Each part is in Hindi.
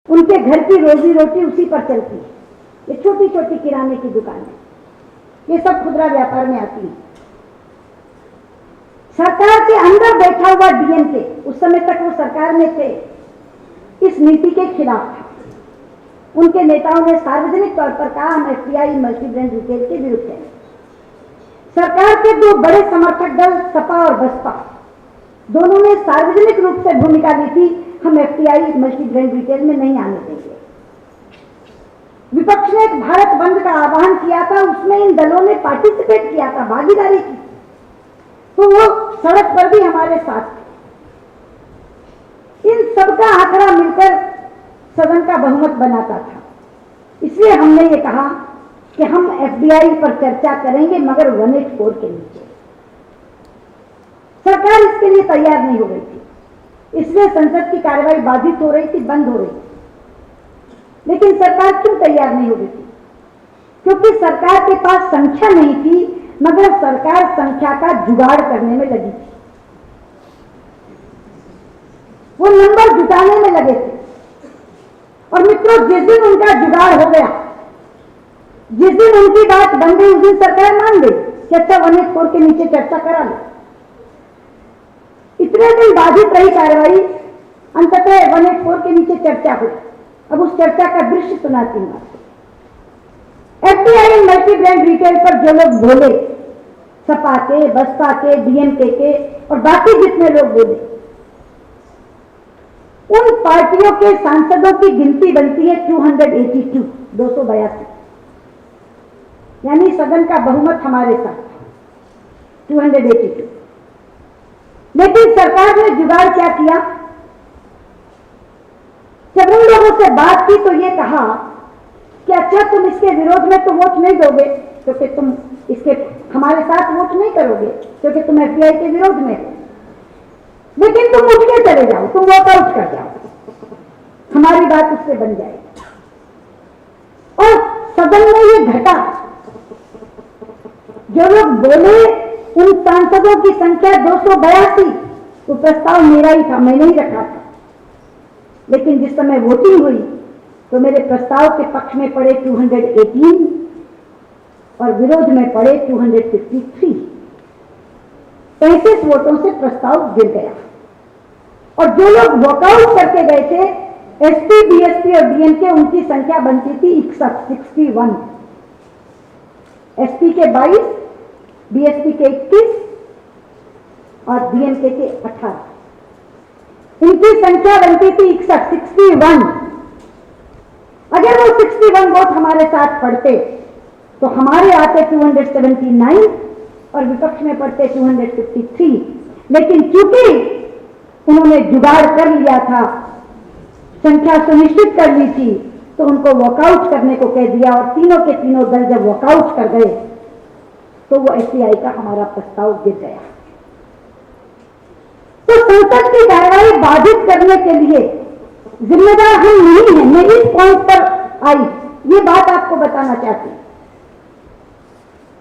उनके घर की रोजी रोटी उसी पर चलती है। ये छोटी छोटी किराने की दुकानें, ये सब खुदरा व्यापार में आती है। सरकार के अंदर बैठा हुआ डीएमके, उस समय तक वो सरकार में थे, इस नीति के खिलाफ था। उनके नेताओं ने सार्वजनिक तौर पर कहा हम एफडीआई मल्टी ब्रांड रिटेल के विरुद्ध हैं। सरकार के दो बड़े समर्थक दल सपा और बसपा दोनों ने सार्वजनिक रूप से भूमिका ली थी हम एफडीआई मल्टी ब्रांड रिटेल में नहीं आने देंगे। विपक्ष ने एक भारत बंद का आह्वान किया था, उसमें इन दलों ने पार्टिसिपेट किया था, भागीदारी की, तो वो सड़क पर भी हमारे साथ थे। इन सबका आंकड़ा मिलकर सदन का बहुमत बनाता था। इसलिए हमने ये कहा कि हम एफडीआई पर चर्चा करेंगे मगर 184 के नीचे। सरकार इसके लिए तैयार नहीं हो गई थी, इसलिए संसद की कार्रवाई बाधित हो रही थी, बंद हो रही थी। लेकिन सरकार क्यों तैयार नहीं हो रही थी? क्योंकि सरकार के पास संख्या नहीं थी, मगर सरकार संख्या का जुगाड़ करने में लगी थी। वो नंबर जुटाने में लगे थे। और मित्रों, जिस दिन उनका जुगाड़ हो गया, जिस दिन उनकी बात बन गई, उस दिन सरकार मान गई कि अच्छा 184 के नीचे चर्चा करा लो। इतने दिन बाधित रही कार्रवाई, अंततः 184 के नीचे चर्चा हुई। अब उस चर्चा का दृश्य सुनाती हूं आपको। एफडीआई मल्टी ब्रांड रिटेल पर जो लोग बोले, सपा के, बसपा के, डीएमके के और बाकी जितने लोग बोले, उन पार्टियों के सांसदों की गिनती बनती है 282, 282, यानी सदन का बहुमत हमारे साथ 282। लेकिन सरकार ने जुगाड़ क्या किया? जब उन लोगों से बात की तो ये कहा कि अच्छा तुम इसके विरोध में तो वोट नहीं दोगे क्योंकि तुम इसके हमारे साथ वोट नहीं करोगे क्योंकि तुम एफडीआई के विरोध में हो, लेकिन तुम उठ के चले जाओ, तुम वॉकआउट कर जाओ, हमारी बात उससे बन जाएगी। और सदन में ये घटा। जो लोग बोले उन सांसदों की संख्या 282, तो प्रस्ताव मेरा ही था, मैंने ही रखा था। लेकिन जिस समय वोटिंग हुई तो मेरे प्रस्ताव के पक्ष में पड़े 218 और विरोध में पड़े 253। 35 वोटों से प्रस्ताव गिर गया। और जो लोग वॉकआउट करके गए थे, एसपी, बीएसपी और डीएमके, उनकी संख्या बनती थी 61। एसपी के 22, बीएसपी के 21 और डीएमके के 18। इनकी संख्या बनती थी 61। अगर वो 61 वोट हमारे साथ पड़ते तो हमारे आते 279 और विपक्ष में पड़ते 253। लेकिन चूंकि उन्होंने जुगाड़ कर लिया था, संख्या सुनिश्चित कर ली थी, तो उनको वॉकआउट करने को कह दिया। और तीनों के तीनों दल जब वॉकआउट कर गए तो वो एफडीआई का हमारा प्रस्ताव गिर गया। तो संसद की कार्रवाई बाधित करने के लिए जिम्मेदार हम नहीं हैं। मैं इस पॉइंट पर आई, ये बात आपको बताना चाहती हूं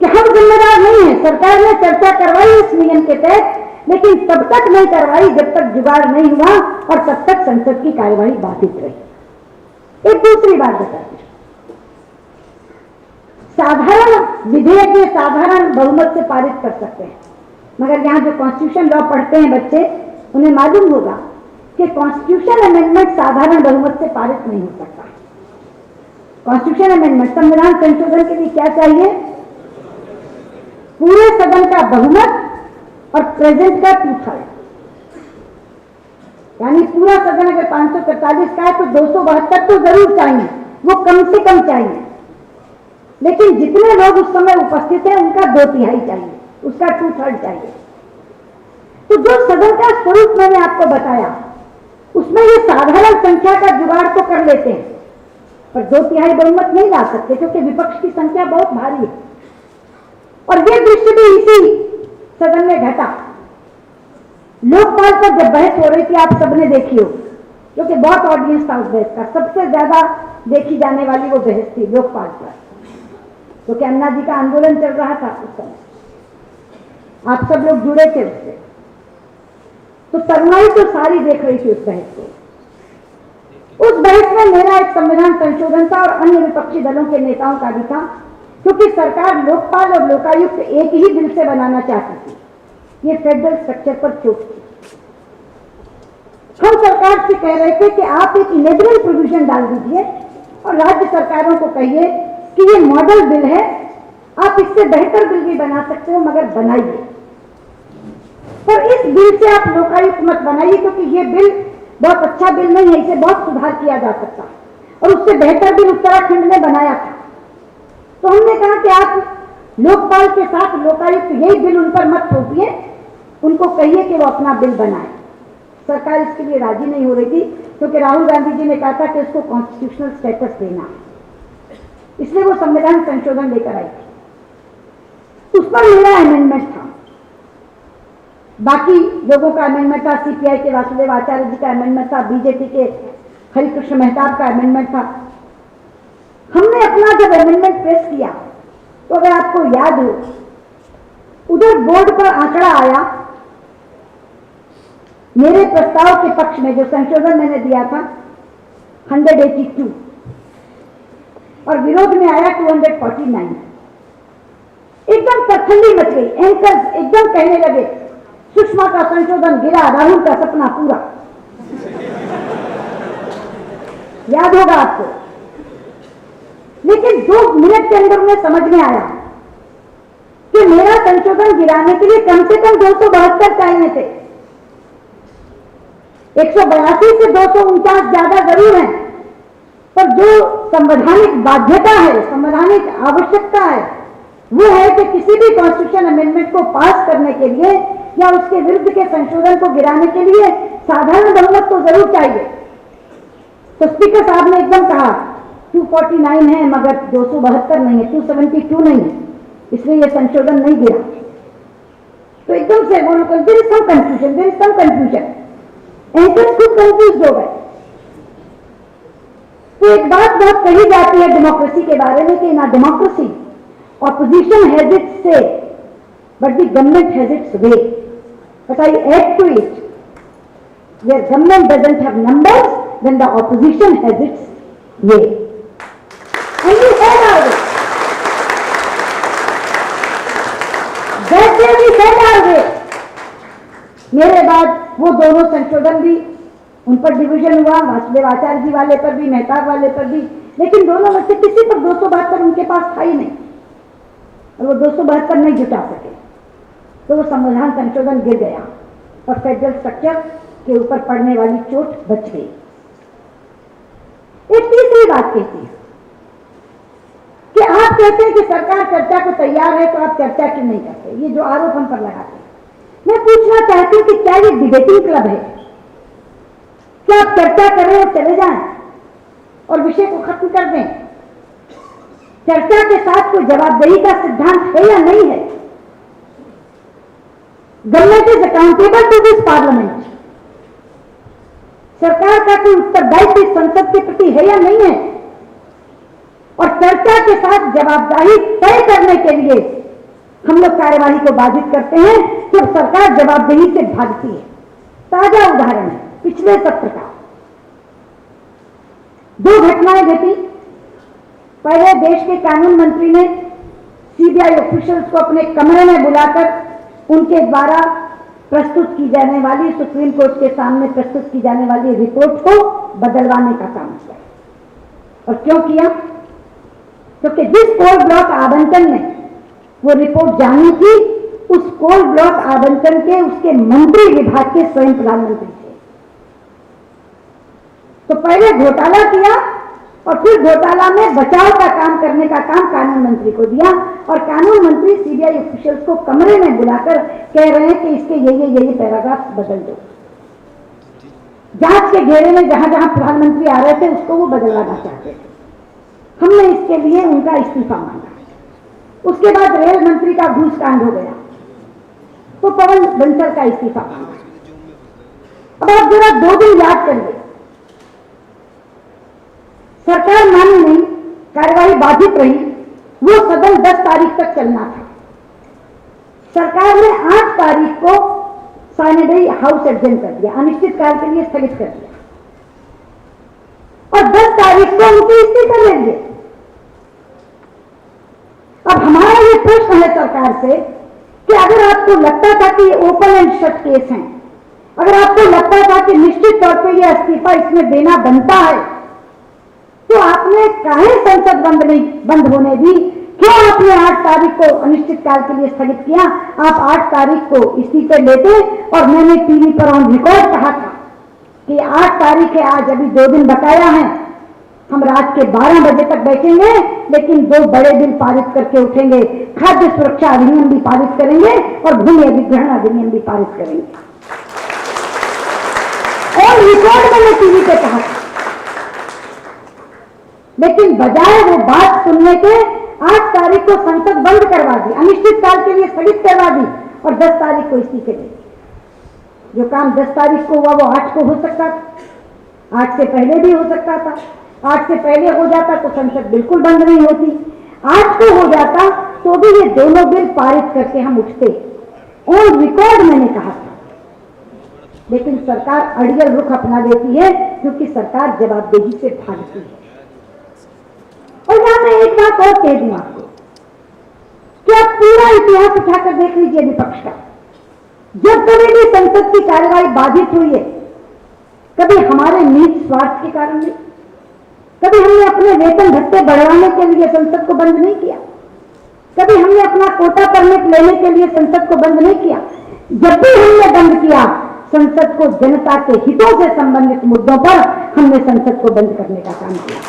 कि हम जिम्मेदार नहीं हैं। सरकार ने चर्चा करवाई इस नियम के तहत, लेकिन तब तक नहीं करवाई जब तक जुगाड़ नहीं हुआ और तब तक संसद की कार्यवाही बाधित रही। एक दूसरी बात बताती हूं, साधारण विधेयक ये साधारण बहुमत से पारित कर सकते हैं, मगर यहां जो कॉन्स्टिट्यूशन लॉ पढ़ते हैं बच्चे, उन्हें मालूम होगा कि कॉन्स्टिट्यूशन अमेंडमेंट साधारण बहुमत से पारित नहीं हो सकता। कॉन्स्टिट्यूशन अमेंडमेंट, संविधान संशोधन के लिए क्या चाहिए? पूरे सदन का बहुमत और प्रेजेंट का 2/3, यानी पूरा सदन अगर 543 का है तो 272 तो जरूर चाहिए, वो कम से कम चाहिए। लेकिन जितने लोग उस समय उपस्थित हैं उनका 2/3 चाहिए, उसका 2/3 चाहिए। तो जो सदन का स्वरूप मैंने आपको बताया, उसमें ये साधारण संख्या का जुगाड़ तो कर लेते हैं, पर 2/3 बहुमत नहीं ला सकते क्योंकि विपक्ष की संख्या बहुत भारी है। और ये दृश्य भी इसी सदन में घटा। लोकपाल पर जब बहस हो रही थी, आप सबने देखी हो, क्योंकि बहुत ऑडियंस था उस बहस का, सबसे ज्यादा देखी जाने वाली वो बहस थी लोकपाल पर, क्योंकि अन्ना जी का आंदोलन चल रहा था उस समय, आप सब लोग जुड़े थे उससे, तो तरुणाई तो सारी देख रही थी उस बहस को। उस बहस में मेरा एक संविधान संशोधन था और अन्य विपक्षी दलों के नेताओं का भी था, क्योंकि सरकार लोकपाल और लोकायुक्त एक ही बिल से बनाना चाहती थी। ये फेडरल स्ट्रक्चर पर चोट थी। हम सरकार से कह रहे थे कि आप एक इनेबलिंग प्रोविजन डाल दीजिए और राज्य सरकारों को कहिए कि ये मॉडल बिल है, आप इससे बेहतर बिल भी बना सकते हो, मगर बनाइए। पर इस बिल से आप लोकायुक्त मत बनाइए, क्योंकि ये बिल बहुत अच्छा बिल नहीं है, इसे बहुत सुधार किया जा सकता और उससे बेहतर बिल उत्तराखंड ने बनाया था। तो हमने कहा कि आप लोकपाल के साथ लोकायुक्त यही बिल उन पर मत थोपिए, उनको कहिए कि वो अपना बिल बनाए। सरकार इसके लिए राजी नहीं हो रही थी, क्योंकि राहुल गांधी जी ने कहा था कि उसको कॉन्स्टिट्यूशनल स्टेटस देना, इसलिए वो संविधान संशोधन लेकर आई थी। उस पर मेरा अमेंडमेंट था, बाकी लोगों का अमेंडमेंट था, सीपीआई के वासुदेव आचार्य जी का अमेंडमेंट था, बीजेपी के हरिकृष्ण मेहताब का अमेंडमेंट था। हमने अपना जब अमेंडमेंट पेश किया तो अगर आपको याद हो, उधर बोर्ड पर आंकड़ा आया मेरे प्रस्ताव के पक्ष में, जो संशोधन मैंने दिया था 182 और विरोध में आया 249। एकदम तथल्ली मच गई, एंकर्स एकदम कहने लगे सुषमा का संशोधन गिरा, राहुल का सपना पूरा। याद होगा आपको। लेकिन 2 मिनट के अंदर में समझ में आया कि मेरा संशोधन गिराने के लिए कम से कम 272 चाहिए थे। 182 से 249 ज्यादा जरूर है, पर जो संवैधानिक बाध्यता है, संवैधानिक आवश्यकता है, वो है कि किसी भी कॉन्स्टिट्यूशन अमेंडमेंट को पास करने के लिए या उसके विरुद्ध के संशोधन को गिराने के लिए साधारण बहुमत तो जरूर चाहिए। तो स्पीकर साहब ने एकदम कहा 249 है मगर 272 नहीं है, 272 नहीं है, इसलिए ये संशोधन नहीं गिरा। तो एकदम से वो लोग there is some confusion, anchors खुद कंफ्यूज हो गए। तो एक बात बहुत कही जाती है डेमोक्रेसी के बारे में कि in a democracy opposition has its say but the government has its way, but I add to it, where government doesn't have numbers then the opposition has its way, and we had our way. That day we had our way. मेरे बाद वो दोनों संशोधन भी, उन पर डिवीजन हुआ, वासुदेव आचार्य जी वाले पर भी, मेहताब वाले पर भी, लेकिन दोनों में से किसी पर 272 उनके पास था ही नहीं और वो 272 नहीं जुटा सके। तो वो संविधान संशोधन गिर गया और फेडरल स्ट्रक्चर के ऊपर पड़ने वाली चोट बच गई। एक तीसरी बात कहती है कि आप कहते हैं कि सरकार चर्चा को तैयार है, तो आप चर्चा क्यों नहीं करते? ये जो आरोप हम पर लगाते हैं, मैं पूछना चाहती हूँ कि क्या ये डिबेटिंग क्लब है? क्या आप चर्चा करें और चले जाएं और विषय को खत्म कर दें? चर्चा के साथ कोई जवाबदेही का सिद्धांत है या नहीं है? Government is accountable to this parliament. सरकार का कोई उत्तरदायित्व संसद के प्रति है या नहीं है? और चर्चा के साथ जवाबदेही तय करने के लिए हम लोग कार्यवाही को बाधित करते हैं जब सरकार जवाबदेही से भागती है। ताजा उदाहरण है पिछले सत्र का। 2 घटनाएं घटी। पहले देश के कानून मंत्री ने सीबीआई ऑफिशियल्स को अपने कमरे में बुलाकर उनके द्वारा प्रस्तुत की जाने वाली, सुप्रीम कोर्ट के सामने प्रस्तुत की जाने वाली रिपोर्ट को बदलवाने का काम किया। और क्यों किया? क्योंकि जिस कोल ब्लॉक आवंटन में वो रिपोर्ट जानी थी, उस कोल ब्लॉक आवंटन के उसके मंत्री विभाग के स्वयं प्रधानमंत्री थे। तो पहले घोटाला किया और फिर घोटाला में बचाव का काम करने का काम कानून मंत्री को दिया और कानून मंत्री सीबीआई ऑफिशियल्स को कमरे में बुलाकर कह रहे हैं कि इसके ये पैराग्राफ बदल दो। जांच के घेरे में जहां जहां प्रधानमंत्री आ रहे थे उसको वो बदलवाना चाहते थे। हमने इसके लिए उनका इस्तीफा मांगा। उसके बाद रेल मंत्री का घूसकांड हो गया तो पवन बंसल का इस्तीफा मांगा। अब आप जरा 2 दिन याद करिए, सरकार मानी नहीं, कार्यवाही बाधित रही, वो सदन 10 तारीख तक चलना था। सरकार ने 8 तारीख को साइनेडरी हाउस एडजर्न कर दिया, अनिश्चित काल के लिए स्थगित कर दिया। तारीख को उनकी इस्तीफा ले लिए। अब हमारा ये प्रश्न है सरकार से कि अगर आपको लगता था कि ओपन एंड शट केस हैं, अगर आपको लगता था कि निश्चित तौर पे ये इस्तीफा इसमें देना बनता है, तो आपने काहे संसद बंद होने दी? क्यों आपने 8 तारीख को अनिश्चित काल के लिए स्थगित किया? आप 8 तारीख को इस्तीफे लेते, और मैंने टीवी पर ऑन रिकॉर्ड कहा था कि 8 तारीख है, आज अभी 2 दिन बकाया है, हम रात के 12 बजे तक बैठेंगे, लेकिन 2 बड़े बिल पारित करके उठेंगे। खाद्य सुरक्षा अधिनियम भी पारित करेंगे और भूमि अधिग्रहण अधिनियम भी पारित करेंगे। और रिकॉर्ड मैंने टीवी पे कहा था, लेकिन बजाय वो बात सुनने के 8 तारीख को संसद बंद करवा दी, अनिश्चित काल के लिए स्थगित करवा दी, और 10 तारीख को इस्तीफे दे दिए। जो काम 10 तारीख को हुआ वो 8 को हो सकता था, 8 से पहले भी हो सकता था। 8 से पहले हो जाता तो संसद बिल्कुल बंद नहीं होती, 8 को हो जाता तो भी ये दोनों बिल पारित करके हम उठते। ऑन रिकॉर्ड मैंने कहा था, लेकिन सरकार अड़ियल रुख अपना लेती है, क्योंकि सरकार जवाबदेही से भागती है। और यहां मैं एक बात और कह दूं आपको कि आप पूरा इतिहास उठाकर देख लीजिए विपक्ष का। जब कभी भी संसद की कार्यवाही बाधित हुई है, कभी हमारे निज स्वार्थ के कारण नहीं, कभी हमने अपने वेतन भत्ते बढ़ाने के लिए संसद को बंद नहीं किया, कभी हमने अपना कोटा परमिट लेने के लिए संसद को बंद नहीं किया। जब भी हमने बंद किया, संसद को जनता के हितों से संबंधित मुद्दों पर हमने संसद को बंद करने का काम किया।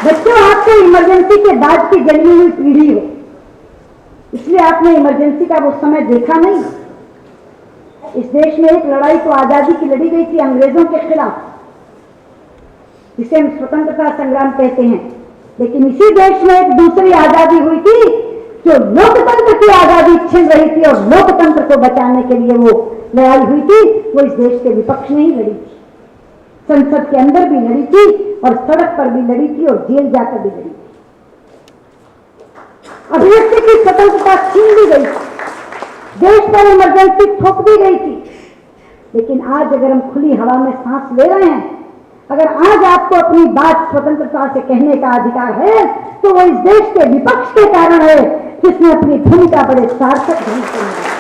बच्चों, आपको इमरजेंसी के बाद की जन्मी हुई पीढ़ी हो, इसलिए आपने इमरजेंसी का वो समय देखा नहीं। इस देश में एक लड़ाई तो आजादी की लड़ी गई थी अंग्रेजों के खिलाफ, जिसे हम स्वतंत्रता संग्राम कहते हैं, लेकिन इसी देश में एक दूसरी आजादी हुई थी जो लोकतंत्र की आजादी छीन रही थी, और लोकतंत्र को बचाने के लिए वो लड़ाई हुई थी। वो इस देश के विपक्ष ने ही लड़ी थी, संसद के अंदर भी लड़ी थी, और सड़क पर भी लड़ी थी, और जेल जाकर भी लड़ी थी। अभिव्यक्ति की स्वतंत्रता छीन ली गई थी, देश पर इमरजेंसी थोप दी गई थी। लेकिन आज अगर हम खुली हवा में सांस ले रहे हैं, अगर आज आपको अपनी बात स्वतंत्रता से कहने का अधिकार है, तो वो इस देश के विपक्ष के कारण है, जिसने अपनी भूमिका बड़े सार्थक ढंग से निभाई।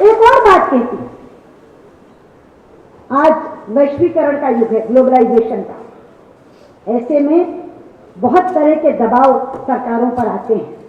एक और बात कहती हूं, आज वैश्वीकरण का युग है, ग्लोबलाइजेशन का। ऐसे में बहुत तरह के दबाव सरकारों पर आते हैं।